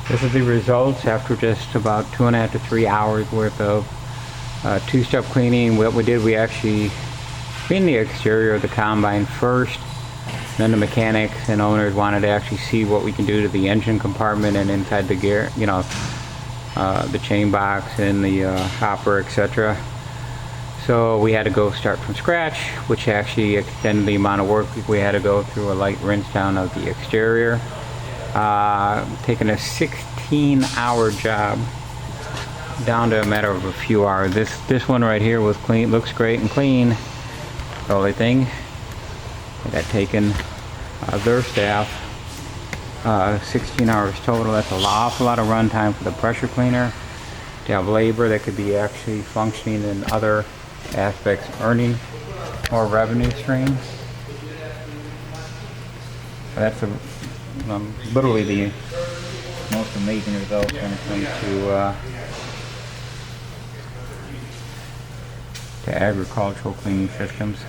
This is the results after just about 2.5 to 3 hours worth of two-step cleaning. What we did, we actually cleaned the exterior of the combine first. Then the mechanics and owners wanted to actually see what we can do to the engine compartment and inside the gear, you know, the chain box and the hopper, etc. So we had to go start from scratch, which actually extended the amount of work. We had to go through a light rinse down of the exterior. Taking a 16-hour job down to a matter of a few hours. This one right here was clean, looks great and clean. The only thing, I got taken their staff 16 hours total. That's an awful lot of run time for the pressure cleaner to have labor that could be actually functioning in other aspects, earning more revenue streams. That's literally the most amazing result when it comes to agricultural cleaning systems.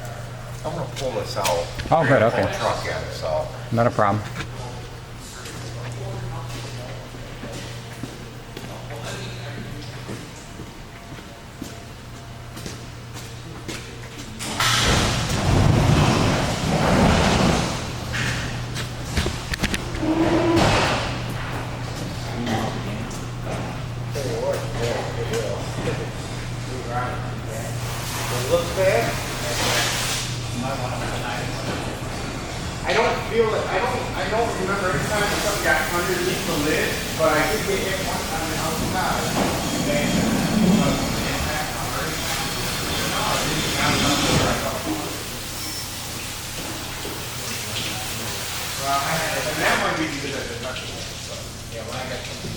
I'm going to pull this out. Oh, good, okay. Pull the truck in, so. Not a problem. It looks bad. I don't feel it. I don't remember every time something got underneath the lid, but I did get hit one time on the outside. Well, and that might be because of the deductible. Yeah, when I got something